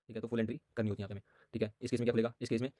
ठीक है, तो फुल एंट्री करनी होती है यहाँ पे हमें। ठीक है, इस केस में क्या खुलेगा, इस केस में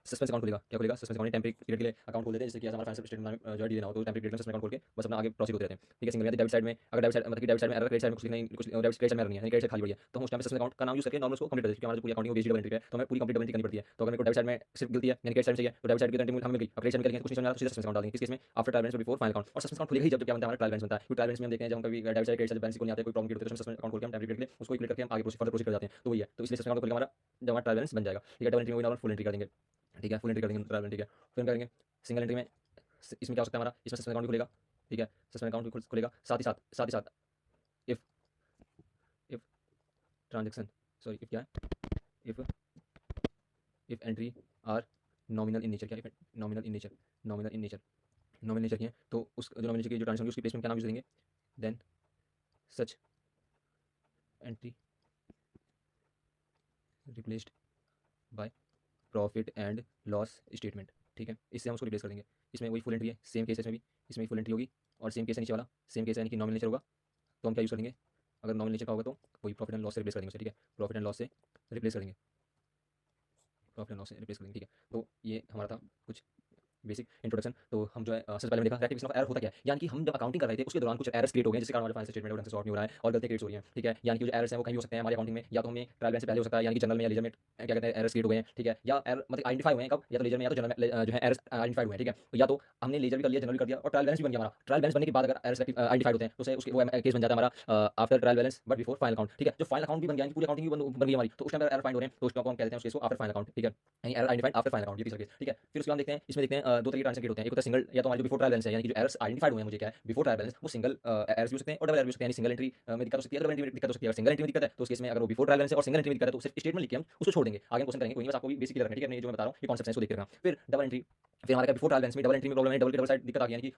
सस्पेंस अकाउंट खुलेगा। क्या खुलेगा, सस्पेंस अकाउंट टेम्परेरी पीरियड के लिए अकाउंट खोल देते हैं, जिससे कि हमारा फाइनेंशियल स्टेटमेंट जो है डिले ना हो, तो टेम्परेरी पीरियड में सस्पेंस अकाउंट खोल के बस अपना आगे प्रोसीड होते रहते हैं। ठीक है, सिंगल या डेबिट साइड में अगर डेबिट साइड मतलब कि डेबिट साइड में एरर, क्रेडिट साइड में कुछ नहीं, कुछ डेबिट क्रेडिट साइड में एरर नहीं है, क्रेडिट साइड खाली पड़ी है, तो हम उस टाइम पे सस्पेंस अकाउंट का नाम यूज करके नॉर्मल उसको कंप्लीट कर देते हैं, क्योंकि हमारा जो पूरी अकाउंटिंग बेस्ड डबल एंट्री है, तो हमें पूरी कंप्लीट डबल एंट्री करनी पड़ती है। तो अगर मेरे को डेबिट साइड में सिर्फ गिलती है यानी क्रेडिट साइड में चाहिए, तो डेबिट साइड की एंट्री हमें मिल गई, अब क्रेडिट साइड में क्या लिखें, कुछ नहीं समझ आ रहा, तो सीधा सस्पेंस अकाउंट डाल देंगे। इस केस में after trial balance before final account, और सस्पेंस अकाउंट खुलेगा ही जब क्या बनता है हमारा ट्रायल बैलेंस बनता है, क्योंकि ट्रायल बैलेंस में हम देखते हैं जब हम कभी debit side credit side balance को नहीं आते, कोई प्रॉब्लम क्रिएट होती है, तो सस्पेंस अकाउंट खोल के हम टेम्परेरी पीरियड के लिए उसको क्लिक करके हम आगे फर्दर प्रोसीड कर जाते हैं, तो वही है। तो इसलिए सस्पेंस अकाउंट खोल के हमारा जब हमारा ट्रायल बैलेंस बन जाएगा। ठीक है, डबल एंट्री में वही नॉर्मल फुल एंट्री कर देंगे। ठीक है, फुल एंट्री कर देंगे ट्रायल बैलेंस। ठीक है, फिर हम करेंगे सिंगल एंट्री में, इसमें क्या हो सकता है हमारा, इसमें सस्पेंस अकाउंट भी खुलेगा। ठीक है, सस्पेंस अकाउंट भी खुलेगा, साथ ही साथ if if transaction, sorry if क्या है, if if entry are nominal in nature, क्या if nominal in nature, nominal in nature, nominal nature की है, तो उस जो नॉमिनल नेचर की जो ट्रांजेक्शन होगी उसकी बेस में क्या नाम यूज करेंगे, then such entry replaced by profit and loss statement. ठीक है, इससे हम उसको रिप्लेस कर देंगे। इसमें वही फुल एंट्री है, सेम केस है इसमें भी, इसमें भी फुल एंट्री होगी, और सेम केस है नीचे वाला, सेम केस है यानी कि नॉमिनल नेचर होगा, तो हम क्या यूज़ करेंगे, अगर नॉमिनल नेचर का होगा तो वही प्रॉफिट एंड लॉस से रिप्लेस कर देंगे उसे। ठीक है, प्रॉफिट एंड लॉस से रिप्लेस कर देंगे, प्रॉफिट एंड लॉस से रिप्लेस कर देंगे। ठीक है, तो ये हमारा था कुछ बेसिक इंट्रोडक्शन। तो हम जो है सबसे पहले देखा रेक्टिफिकेशन ऑफ एरर होता क्या है, यानी कि हम जब अकाउंटिंग कर रहे थे उसके दौरान कुछ एरर्स क्रिएट हो गए, जिसके कारण हमारे फाइनेंशियल स्टेटमेंट ढंग से सॉर्ट नहीं हो रहा है और गलती क्रिएट हो रही है। ठीक है, यानी कि जो एरर्स हैं वो कहीं भी हो सकते हैं हमारी अकाउंटिंग में, या तो हमें ट्रायल बैलेंस से पहले हो सकता है, यानी कि जनरल में या लेजर में क्या कहते हैं एरर्स क्रिएट हो गए हैं। ठीक है, या एरर मतलब आइडेंटिफाई हुए हैं कब, या तो लेजर में या तो जनरल में जो है एरर्स आइडेंटिफाइड हुए हैं। ठीक है, या तो हमने लेजर भी कर लिया, जनरल भी कर दिया, और ट्रायल बैलेंस भी बन गया हमारा। ट्रायल बैलेंस बनने के बाद अगर एरर्स आइडेंटिफाइड होते हैं तो उसे उसके वो केस बन जाता है हमारा after trial balance but before final account. ठीक है, जो फाइनल अकाउंट भी बन गया, पूरी अकाउंटिंग भी बन गई हमारी, तो उस टाइम एरर फाइंड हो रहे हैं, तो उसको हम कहते हैं उस केस को आफ्टर फाइनल अकाउंट। ठीक है, error identified after final account, ये तीसरा केस। ठीक है, फिर उसके बाद देखते हैं, इसमें देखते हैं दो तरीके ट्रांजेक्शन क्रिएट होते हैं, एक होता है सिंगल, या तो हमारे जो बिफोर ट्रायल बैलेंस है, यानी कि जो एरर्स आइडेंटिफाइड हुए हैं मुझे क्या है बिफोर ट्रायल बैलेंस, वो सिंगल एरर्स भी हो सकते हैं और डबल एरर भी हो सकते हैं, यानी सिंगल एंट्री में दिक्कत हो सकती है, डबल एंट्री में दिक्कत हो सकती है। अगर सिंगल एंट्री में दिक्कत है तो उस केस में अगर वो बिफोर ट्रायल बैलेंस है और सिंगल एंट्री में दिक्कत है तो सिर्फ स्टेटमेंट लिख के हम उसको छोड़ देंगे, आगे क्वेश्चन करेंगे कोई नहीं, बस आपको भी बेसिक क्लियर रखना है। ठीक है, मैं जो मैं बता रहा हूँ ये कॉन्सेप्ट है, इसको देखते रहना। फिर डबल एंट्री, फिर हमारे बिफोर ट्रायल बैलेंस में डबल एंट्री में प्रॉब्लम है, डबल के डबल साइड दिक्कत आ गई, यानी कि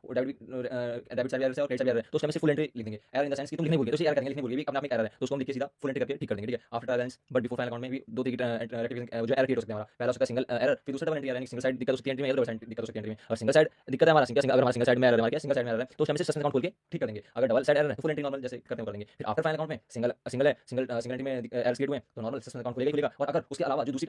डेबिट साइड एरर है और क्रेडिट साइड एरर है, तो उसमें सिर्फ फुल एंट्री लिख देंगे। एरर इन द सेंस कि तुम लिखने भूल गए, तो ये एरर करेंगे, लिखने भूल गए, भी अपने आप में एरर है, तो उसको हम लिख के सीधा फुल एंट्री करके ठीक कर देंगे। ठीक है, after trial balance but before final account में भी दो तरीके रेक्टिफिकेशन जो एरर क्रिएट हो सकते हैं हमारा, पहला हो सकता है सिंगल एरर, फिर दूसरा डबल एंट्री यानी सिंगल साइड दिक्कत हो सकती है एंट्री में, या डबल साइड दिक्कत हो सकती है एंट्री में। और सिंगल साइड दिक्कत है हमारा सिंगल, अगर हमारा सिंगल साइड में एरर है, हमारे क्या सिंगल साइड में एरर है, तो उसमें से सस्पेंस अकाउंट खोल के ठीक कर देंगे। अगर डबल साइड एरर है तो फुल एंट्री नॉर्मल जैसे करते हैं कर देंगे। फिर आफ्टर फाइनल अकाउंट में सिंगल सिंगल है, सिंगल सिंगल एंट्री में एरर क्रिएट हुए हैं तो नॉर्मल सस्पेंस अकाउंट खुलेगा ही खुलेगा। और अगर उसके अलावा जो दूसरी